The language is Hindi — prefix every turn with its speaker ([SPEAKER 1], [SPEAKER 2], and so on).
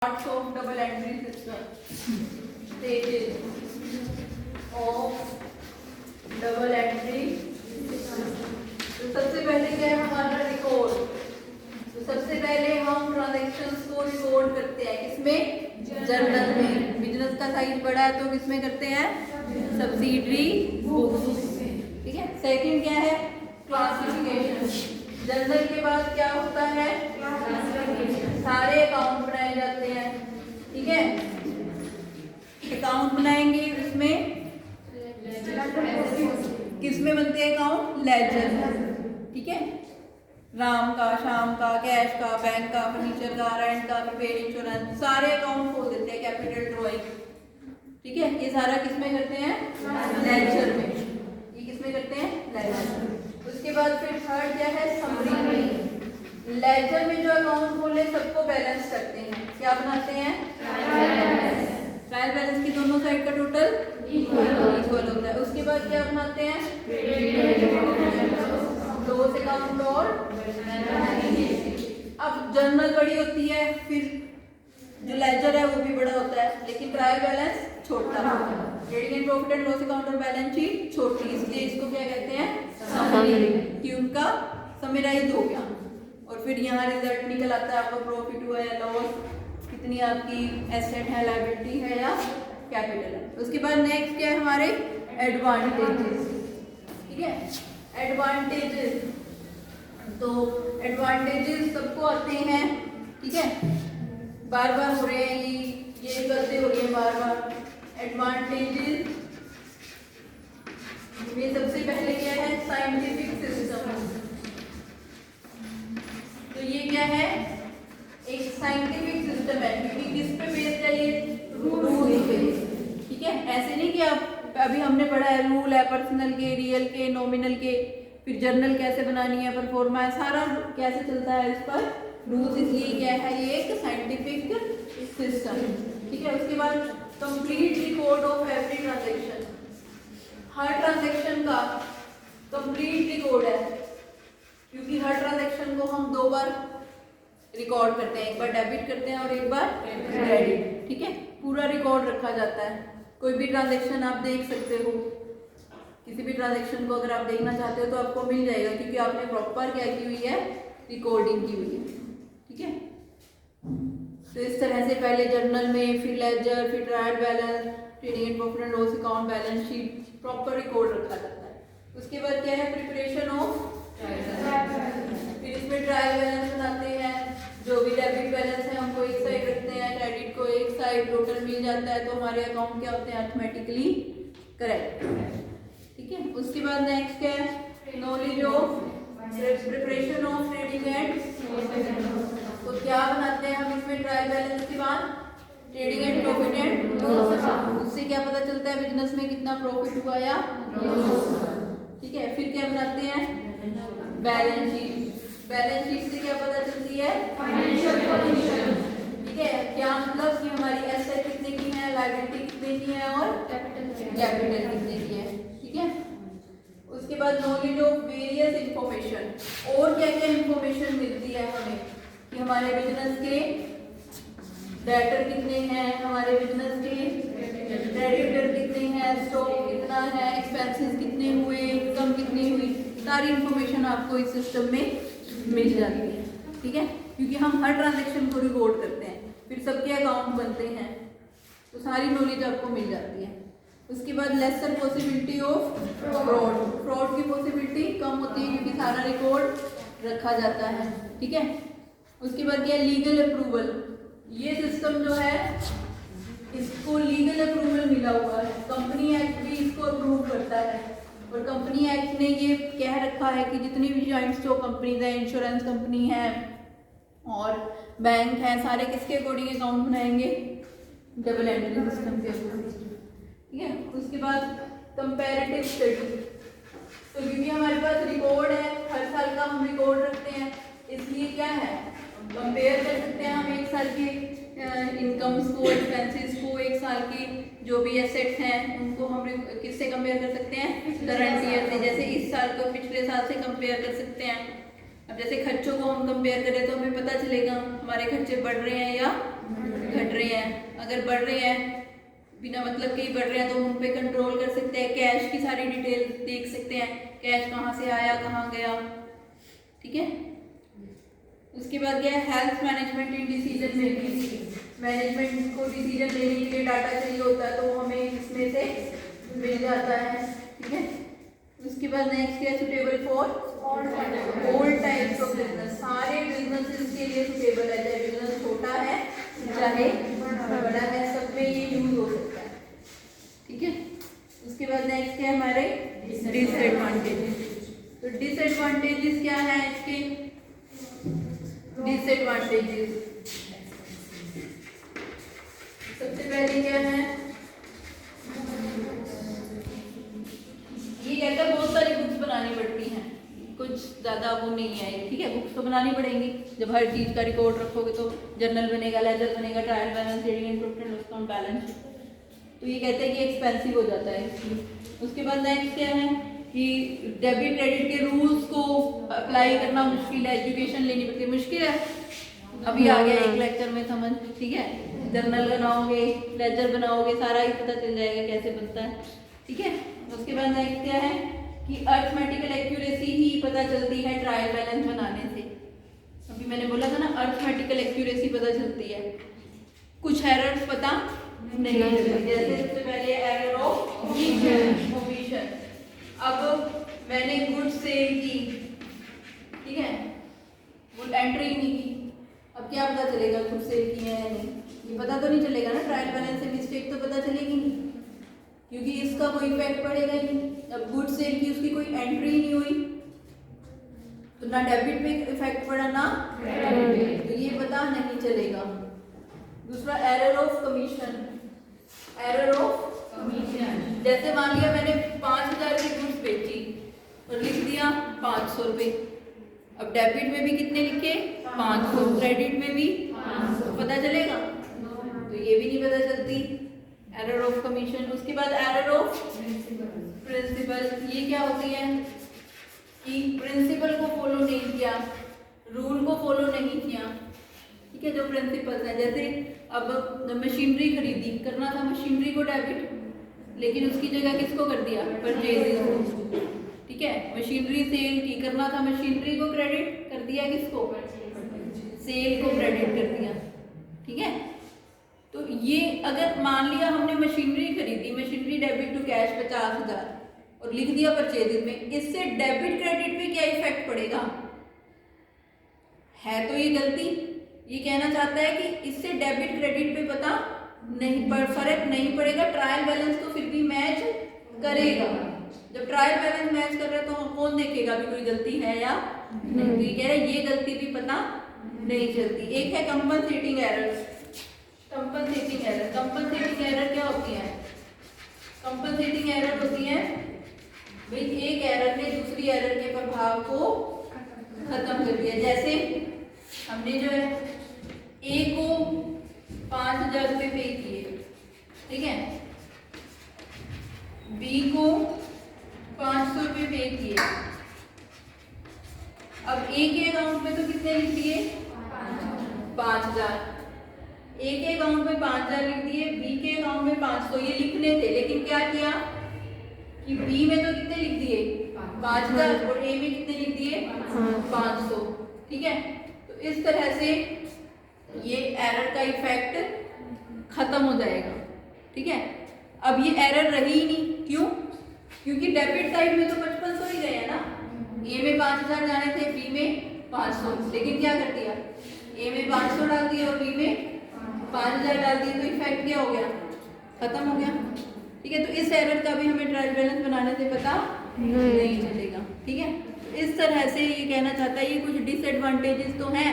[SPEAKER 1] Parts of double entry system. Stages of double entry system. तो सबसे पहले क्या है हमारा रिकॉर्ड। तो सबसे पहले हम ट्रांजैक्शंस को रिकॉर्ड करते हैं किसमें? जर्नल में। बिजनेस का साइज बड़ा है तो किसमें करते हैं? Subsidiary books. ठीक है। सेकंड क्या है? क्लासिफिकेशन। जर्नल के बाद क्या होता है? सारे अकाउंट बनाए जाते हैं। ठीक है। अकाउंट बनाएंगे उसमें किसमें बनते हैं अकाउंट? लेजर। ठीक है। राम का, शाम का, कैश का, बैंक का, फर्नीचर का, रेंट का, प्रीपेड इंश्योरेंस, सारे अकाउंट खोल देते हैं। Capital drawing. ठीक है। ये सारा किसमें करते हैं? लेजर में। ये किसमें करते हैं? लेजर। उसके बाद फिर थर्ड क्या है? समरी। लेजर में जो अकाउंट खोले सबको बैलेंस करते हैं। क्या बनाते हैं? ट्रायल बैलेंस की दोनों साइड का टोटल इक्वल होता है। उसके बाद क्या बनाते हैं? Loss account. और अब जर्नल बड़ी होती है, फिर जो लेजर है वो भी बड़ा होता है, लेकिन ट्रायल बैलेंस छोटा होता है। Trading and profit and loss account और बैलेंस शीट छोटी, इसलिए इसको क्या कहते हैं? समरी। कि उनका समराइज हो गया। और फिर यहाँ रिजल्ट निकल आता है आपका प्रॉफिट हुआ या लॉस, कितनी आपकी एसेट है, लायबिलिटी है या कैपिटल है। उसके बाद नेक्स्ट क्या है हमारे? एडवांटेजेस। ठीक है। एडवांटेजेस, तो एडवांटेजेस सबको आते हैं। ठीक है। बार बार हो रहे हैं, ये गलती हो रही है बार बार। एडवांटेजेस में सबसे पहले क्या है? Scientific system. तो ये क्या है? एक साइंटिफिक सिस्टम है, क्योंकि किस पे बेस्ड है? ये रूल पे। ठीक है। ऐसे नहीं कि आप अभी हमने पढ़ा है रूल है पर्सनल के, रियल के, नॉमिनल के, फिर जर्नल कैसे बनानी है, परफॉर्मा है, सारा कैसे चलता है इस पर रूल्स। इसलिए क्या है? ये एक साइंटिफिक सिस्टम। ठीक है। उसके बाद complete record of every transaction. Her transaction का कंप्लीट रिकॉर्ड है, क्योंकि हर ट्रांजैक्शन को हम दो बार रिकॉर्ड करते हैं, एक बार डेबिट करते हैं और एक बार क्रेडिट। ठीक है। पूरा रिकॉर्ड रखा जाता है। कोई भी ट्रांजैक्शन आप देख सकते हो, किसी भी ट्रांजैक्शन को अगर आप देखना चाहते हो तो आपको मिल जाएगा, क्योंकि आपने प्रॉपर क्या की हुई है? रिकॉर्डिंग की हुई है। ठीक है। तो इस तरह से पहले जर्नल में, फिर लेजर, फिर trial balance, trading and profit and loss account, balance sheet, proper record रखा जाता है। उसके बाद क्या है? Preparation of. फिर इसमें ट्रायल बैलेंस बनाते हैं। जो भी डेबिट बैलेंस है हमको एक साइड रखते हैं, क्रेडिट को एक साइड, टोटल मिल जाता है, तो हमारे अकाउंट क्या होते हैं? अर्थमेटिकली करेक्ट। ठीक है। उसके बाद नेक्स्ट क्या है? Knowledge of preparation of trading and. तो क्या बनाते हैं हम इसमें? ट्रायल बैलेंस के बाद trading and profit and loss. उससे क्या पता चलता है बिजनेस में कितना प्रॉफिट हुआ या लॉस। ठीक है। फिर क्या बनाते हैं? Balance sheet. बैलेंस शीट से क्या पता चलती है? Financial position. ठीक है। क्या मतलब कि हमारी एसेट कितने की है, लायबिलिटी कितने की है और कैपिटल कितने की है। ठीक है। उसके बाद नॉलेज ऑफ वेरियस इंफॉर्मेशन। और क्या क्या इंफॉर्मेशन मिलती है हमें कि हमारे बिजनेस के डेटर कितने हैं, हमारे बिजनेस के क्रेडिटर कितने हैं, स्टॉक कितना है, एक्सपेंसेस कितने हुए, इनकम कितनी हुई, सारी इंफॉर्मेशन आपको इस सिस्टम में मिल जाती है। ठीक है। क्योंकि हम हर ट्रांजैक्शन को रिकॉर्ड करते हैं, फिर सबके अकाउंट बनते हैं, तो सारी नॉलेज आपको मिल जाती है। उसके बाद lesser possibility of fraud. Fraud की पॉसिबिलिटी कम होती है, क्योंकि सारा रिकॉर्ड रखा जाता है। ठीक है। उसके बाद क्या? Legal approval. ये सिस्टम जो है इसको लीगल अप्रूवल मिला हुआ है। कंपनी एक्ट भी इसको अप्रूव करता है, और कंपनी एक्ट ने ये कह रखा है कि जितनी भी जॉइंट स्टॉक कंपनीज है, इंश्योरेंस कंपनी है और बैंक है, सारे किसके अकॉर्डिंग अकाउंट बनाएंगे? डबल एंट्री सिस्टम के अकॉर्डिंग। ठीक है। उसके बाद कंपैरेटिव स्टडी। तो क्योंकि हमारे पास रिकॉर्ड है, हर साल का हम रिकॉर्ड रखते हैं, इसलिए क्या है? कंपेयर कर सकते हैं हम एक साल के इनकम्स को, एक्सपेंसेस को, एक साल की जो भी एसेट्स हैं उनको हम किससे कंपेयर कर सकते हैं? करंट ईयर से। जैसे इस साल को पिछले साल से कंपेयर कर सकते हैं। अब जैसे खर्चों को हम कंपेयर करें तो हमें पता चलेगा हमारे खर्चे बढ़ रहे हैं या घट रहे हैं। अगर बढ़ रहे हैं, बिना मतलब के ही बढ़ रहे हैं, तो हम उन पे कंट्रोल कर सकते हैं। कैश की सारी डिटेल देख सकते हैं, कैश कहाँ से आया, कहाँ गया, ठीक है। उसके बाद क्या है, health management in decision making. Management को डिसीजन लेने के लिए डाटा चाहिए होता है, तो हमें इसमें से मिल जाता है, ठीक है। उसके बाद नेक्स्ट क्या है, suitable for all types of business. सारे बिजनेसेस के लिए सुटेबल है, चाहे बिजनेस छोटा है चाहे बड़ा है, सब में ये यूज हो सकता है, ठीक है। उसके बाद नेक्स्ट क्या है हमारे डिसएडवांटेजेस। तो डिसएडवांटेजेस क्या है इसके, डिसएडवांटेजेस सबसे पहले क्या है, ये कहता है बहुत सारी बुक्स बनानी पड़ती हैं, कुछ ज़्यादा वो नहीं है, ठीक है। बुक्स तो बनानी पड़ेंगी, जब हर चीज़ का रिकॉर्ड रखोगे तो जर्नल बनेगा, लेजर बनेगा, trial balance, trading and profit and loss account balance, तो ये कहते हैं कि एक्सपेंसिव हो जाता है। उसके बाद नेक्स्ट क्या है कि डेबिट क्रेडिट के रूल्स को अप्लाई करना मुश्किल है, एजुकेशन लेनी पड़ती है, मुश्किल है। अभी आ गया एक लेक्चर में समझ, ठीक है। जर्नल बनाओगे, लेजर बनाओगे, सारा ही पता चल जाएगा कैसे बनता है, ठीक है। उसके बाद नेक्स्ट क्या है कि अर्थमेटिकल एक्यूरेसी ही पता चलती है ट्रायल बैलेंस बनाने से। अभी मैंने बोला था ना, अर्थमेटिकल एक्यूरेसी पता चलती है, कुछ एरर्स पता नहीं चलती। जैसे सबसे पहले एरर ऑफ ओमिशन। अब मैंने गुड्स सेल की, ठीक है, वो एंट्री नहीं की, अब क्या पता चलेगा गुड्स सेल की है या नहीं, ये पता तो नहीं चलेगा ना। ट्रायल बैलेंस से मिस्टेक तो पता चलेगी नहीं, क्योंकि इसका कोई इफेक्ट पड़ेगा ही नहीं। अब गुड सेल की उसकी कोई एंट्री नहीं हुई, तो ना डेबिट पे इफेक्ट पड़ा ना क्रेडिट, तो ये पता नहीं चलेगा। दूसरा error of commission. Error of commission, जैसे मान लिया मैंने 5000 की गुड्स बेची और लिख दिया 500 रुपये, अब डेबिट में भी कितने लिखे 500, क्रेडिट में भी 500, पता चलेगा, तो ये भी नहीं पता चलती, एरर ऑफ कमीशन। उसके बाद एरर ऑफ प्रिंसिपल, ये क्या होती है कि प्रिंसिपल को फॉलो नहीं किया, रूल को फॉलो नहीं किया, ठीक है, जो प्रिंसिपल्स हैं। जैसे अब मशीनरी खरीदी, करना था मशीनरी को डेबिट, लेकिन उसकी जगह किसको कर दिया, परचेजिंग को, ठीक है। मशीनरी सेल की, करना था मशीनरी को क्रेडिट, कर दिया किसको, सेल को क्रेडिट कर दिया, ठीक है। तो ये अगर मान लिया हमने मशीनरी खरीदी, मशीनरी डेबिट टू कैश 50,000 और लिख दिया परचेजिंग में, इससे डेबिट क्रेडिट पे क्या इफेक्ट पड़ेगा, है तो ये गलती। ये कहना चाहता है कि इससे डेबिट क्रेडिट पे पता नहीं फर्क नहीं पड़ेगा, ट्रायल बैलेंस तो फिर भी मैच करेगा। जब ट्रायल बैलेंस मैच कर रहे हैं तो कौन देखेगा भी कोई गलती है या नहीं, तो ये कह रहे हैं ये गलती भी पता नहीं चलती। एक है compensating error. Compensating error, compensating error क्या होती है, कंपनसेटिंग एरर होती है भाई एक एरर ने दूसरी एरर के प्रभाव को खत्म कर दिया। जैसे हमने जो है ए को 5,000 रुपये पे किए, ठीक है, बी को 500 रुपये पे किए। अब ए के अकाउंट में तो कितने लिख दिए 5,000, ए के अकाउंट में 5,000 लिख दिए, बी के अकाउंट में 500, ये लिखने थे, लेकिन क्या किया कि बी में तो कितने लिख दिए 5,000 और ए में कितने लिख दिए 500, ठीक है। तो इस तरह से ये एरर का इफेक्ट खत्म हो जाएगा, ठीक है। अब ये एरर रही ही नहीं, क्यों, क्योंकि डेबिट साइड में तो 5500 ही गए हैं ना, ए में 5,000 जाने थे, बी में 500, लेकिन क्या कर दिया, ए में 500 डाल दिया और बी में 5,000 डाल दिए, तो इफेक्ट क्या हो गया, खत्म हो गया, ठीक है। तो इस एरर का भी हमें ट्रायल बैलेंस बनाने से पता नहीं चलेगा, ठीक है। इस तरह से ये कहना चाहता है ये कुछ डिसएडवांटेजेस तो हैं,